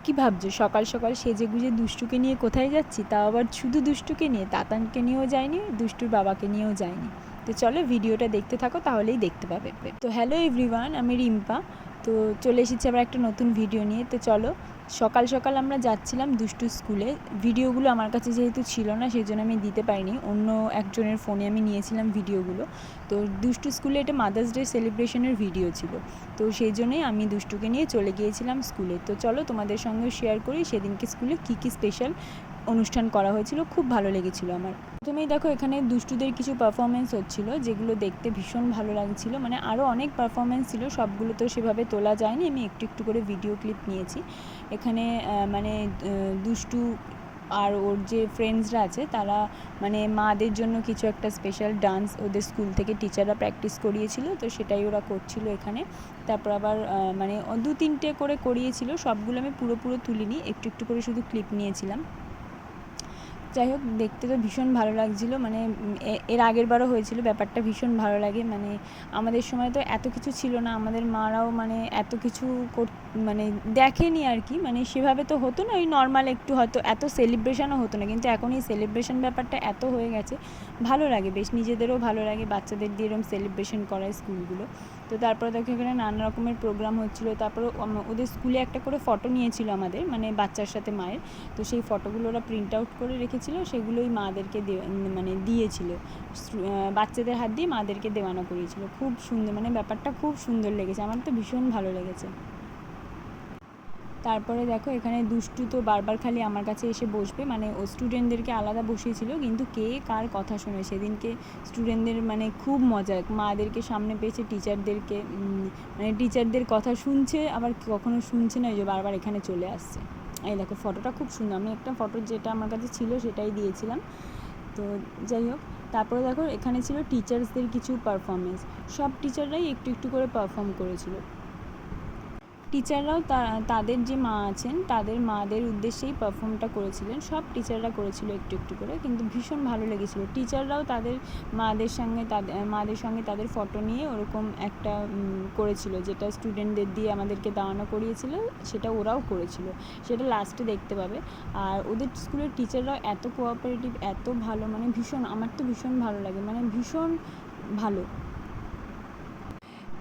কি ভাবছো সকাল সকাল সেজে গুজে দুষ্টুকে নিয়ে কোথায় যাচ্ছি, তাও আবার শুধু দুষ্টুকে নিয়ে, তাতানকে নিয়েও যায়নি, দুষ্টুর বাবাকে নিয়েও যায়নি। তো চলো ভিডিওটা দেখতে থাকো, তাহলেই দেখতে পাবে। তো হ্যালো এভরিওয়ান, আমি রিম্পা। তো চলে এসেছি আবার একটা নতুন ভিডিও নিয়ে। তো চলো, সকাল সকাল আমরা যাচ্ছিলাম দুষ্টু স্কুলে। ভিডিওগুলো আমার কাছে যেহেতু ছিল না, সেই জন্য আমি দিতে পারিনি, অন্য একজনের ফোনে আমি নিয়েছিলাম ভিডিওগুলো। তো দুষ্টু স্কুলে এটা মাদার্স ডে সেলিব্রেশনের ভিডিও ছিল, তো সেই জন্যই আমি দুষ্টুকে নিয়ে চলে গিয়েছিলাম স্কুলে। তো চলো তোমাদের সঙ্গে শেয়ার করি সেদিনকে স্কুলে কী কী স্পেশাল অনুষ্ঠান করা হয়েছিল, খুব ভালো লেগেছিলো আমার। প্রথমেই দেখো এখানে দুষ্টুদের কিছু পারফরমেন্স হচ্ছিলো, যেগুলো দেখতে ভীষণ ভালো লাগছিলো। মানে আরও অনেক পারফরমেন্স ছিল, সবগুলো তো সেভাবে তোলা যায়নি, আমি একটু একটু করে ভিডিও ক্লিপ নিয়েছি। এখানে মানে দুষ্টু আর ওর যে ফ্রেন্ডসরা আছে তারা মানে মাদের জন্য কিছু একটা স্পেশাল ডান্স ওদের স্কুল থেকে টিচাররা প্র্যাকটিস করিয়েছিল, তো সেটাই ওরা করছিল এখানে। তারপর আবার মানে 2-3টে করে করিয়েছিল, সবগুলো আমি পুরো তুলিনি, একটু একটু করে শুধু ক্লিপ নিয়েছিলাম। যাই হোক, দেখতে তো ভীষণ ভালো লাগছিলো। মানে এর আগের বারও হয়েছিল, ব্যাপারটা ভীষণ ভালো লাগে। মানে আমাদের সময় তো এত কিছু ছিল না, আমাদের মারাও মানে এত কিছু মানে দেখেনি আর কি, মানে সেভাবে তো হতো না, ওই নর্মাল একটু হয়তো, এত সেলিব্রেশনও হতো না। কিন্তু এখন এই সেলিব্রেশন ব্যাপারটা এত হয়ে গেছে, ভালো লাগে বেশ, নিজেদেরও ভালো লাগে বাচ্চাদের দিয়ে এরকম সেলিব্রেশন করায় স্কুলগুলো। তো তারপরে দেখো এখানে নানা রকমের প্রোগ্রাম হচ্ছিলো। তারপরে ওদের স্কুলে একটা করে ফটো নিয়েছিল আমাদের, মানে বাচ্চার সাথে মায়ের। তো সেই ফটোগুলো ওরা প্রিন্ট আউট করে রেখেছিল, সেগুলোই মাদেরকে মানে দিয়েছিল, বাচ্চাদের হাত দিয়ে মাদেরকে দেওয়ানো করিয়েছিল। খুব সুন্দর, মানে ব্যাপারটা খুব সুন্দর লেগেছে, আমার তো ভীষণ ভালো লেগেছে। তারপরে দেখো এখানে দুষ্টু তো বারবার খালি আমার কাছে এসে বসবে, মানে ও স্টুডেন্টদেরকে আলাদা বসিয়েছিল, কিন্তু কে কার কথা শোনে সেদিনকে স্টুডেন্টদের মানে খুব মজা, মাদেরকে সামনে পেয়েছে, টিচারদেরকে মানে টিচারদের কথা শুনছে, আবার কখনো শুনছে না, ওই যে বারবার এখানে চলে আসছে। এই দেখো ফটোটা খুব সুন্দর, আমি একটা ফটো যেটা আমার কাছে ছিল সেটাই দিয়েছিলাম। তো যাই হোক, তারপরে দেখো এখানে ছিল টিচার্সদের কিছু পারফরমেন্স, সব টিচাররাই একটু একটু করে পারফর্ম করেছিল। টিচাররাও তাদের যে মা আছেন তাদের মাদের উদ্দেশ্যেই পারফর্মটা করেছিলেন, সব টিচাররা করেছিল একটু একটু করে, কিন্তু ভীষণ ভালো লেগেছিলো। টিচাররাও তাদের মাদের সঙ্গে তাদের ফটো নিয়ে ওরকম একটা করেছিল, যেটা স্টুডেন্টদের দিয়ে আমাদেরকে দাঁড়ানো করিয়েছিল, সেটা ওরাও করেছিল, সেটা লাস্টে দেখতে পাবে। আর ওদের স্কুলের টিচাররাও এত কোঅপারেটিভ, এত ভালো, মানে ভীষণ, আমার তো ভীষণ ভালো লাগে, মানে ভীষণ ভালো।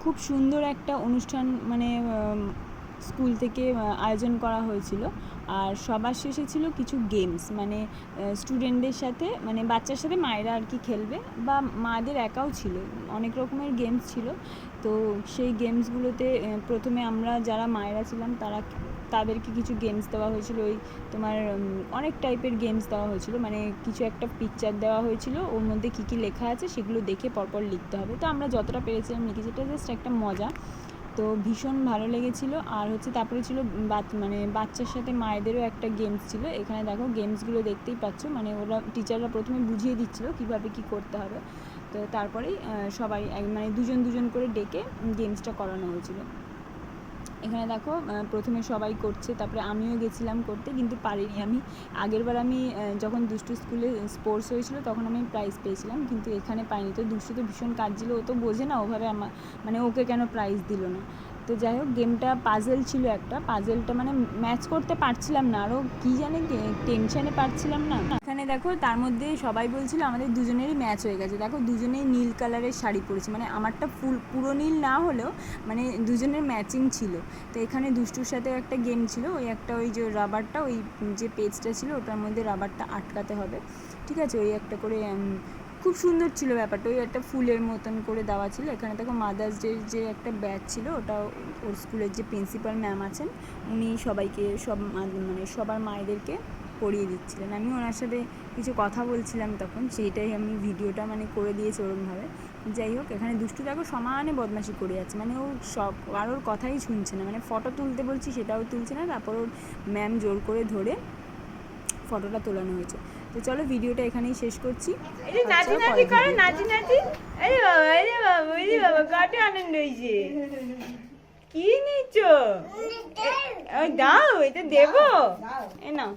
খুব সুন্দর একটা অনুষ্ঠান মানে স্কুল থেকে আয়োজন করা হয়েছিল। আর সবার শেষে ছিল কিছু গেমস, মানে স্টুডেন্টদের সাথে, মানে বাচ্চার সাথে মায়েরা আর কি খেলবে, বা মাদের একাও ছিল, অনেক রকমের গেমস ছিল। তো সেই গেমসগুলোতে প্রথমে আমরা যারা মায়েরা ছিলাম তাদেরকে কিছু গেমস দেওয়া হয়েছিল, ওই তোমার অনেক টাইপের গেমস দেওয়া হয়েছিল, মানে কিছু একটা পিকচার দেওয়া হয়েছিল, ওর মধ্যে কী কী লেখা আছে সেগুলো দেখে পরপর লিখতে হবে। তো আমরা যতটা পেরেছিলাম লিখেছি, এটা জাস্ট একটা মজা, তো ভীষণ ভালো লেগেছিলো। আর হচ্ছে তারপরে ছিল মানে বাচ্চার সাথে মায়েদেরও একটা গেমস ছিল। এখানে দেখো গেমসগুলো দেখতেই পাচ্ছ, মানে ওরা টিচাররা প্রথমে বুঝিয়ে দিচ্ছিলো কীভাবে কী করতে হবে, তো তারপরেই সবাই মানে দুজন করে ডেকে গেমসটা করানো হয়েছিল। এখানে দেখো প্রথমে সবাই করছে, তারপরে আমিও গেছিলাম করতে, কিন্তু পারিনি আমি। আগেরবার আমি যখন দুষ্টু স্কুলে স্পোর্টস হয়েছিল তখন আমি প্রাইজ পেয়েছিলাম, কিন্তু এখানে পাইনি। তো দুষ্টু তো ভীষণ কাঁদছিল, ও তো বোঝে না ওভাবে মানে ওকে কেন প্রাইজ দিল না। তো যাই হোক, গেমটা পাজেল ছিল একটা, পাজেলটা মানে ম্যাচ করতে পারছিলাম না, আরও কী জানে টেনশানে পারছিলাম না। এখানে দেখো তার মধ্যে সবাই বলছিল আমাদের দুজনেরই ম্যাচ হয়ে গেছে, দেখো দুজনেই নীল কালারের শাড়ি পরেছি, মানে আমারটা পুরো নীল না হলেও মানে দুজনের ম্যাচিং ছিল। তো এখানে দুষ্টুর সাথেও একটা গেম ছিল, ওই একটা ওই যে রাবারটা, ওই যে পেজটা ছিল ওটার মধ্যে রাবারটা আটকাতে হবে, ঠিক আছে, ওই একটা করে খুব সুন্দর ছিল ব্যাপারটা, ওই একটা ফুলের মতন করে দেওয়া ছিল। এখানে দেখো মাদার্স ডে যে একটা ব্যাচ ছিল, ওটা ওর স্কুলের যে প্রিন্সিপাল ম্যাম আছেন উনি সবাইকে মানে সবার মায়েদেরকে পড়িয়ে দিচ্ছিলেন, আমি ওনার সাথে কিছু কথা বলছিলাম তখন, সেইটাই আমি ভিডিওটা মানে করে দিয়েছি ওরমভাবে। যাই হোক, এখানে দুষ্টু দেখো সমানে বদমাশি করে যাচ্ছে, মানে ও সব কারোর কথাই শুনছে না, মানে ফটো তুলতে বলছি সেটাও তুলছে না, তারপর ওর ম্যাম জোর করে ধরে ফটোটা তোলানো হয়েছে। তো চলো ভিডিওটা এখানেই শেষ করছি। নাচি নাচি করো, নাচি নাচি, আরে বাবা কত আনন্দ হয়েছে। কি নিচ্ছ? ওই দাও, এটা দেবো, এ নাও।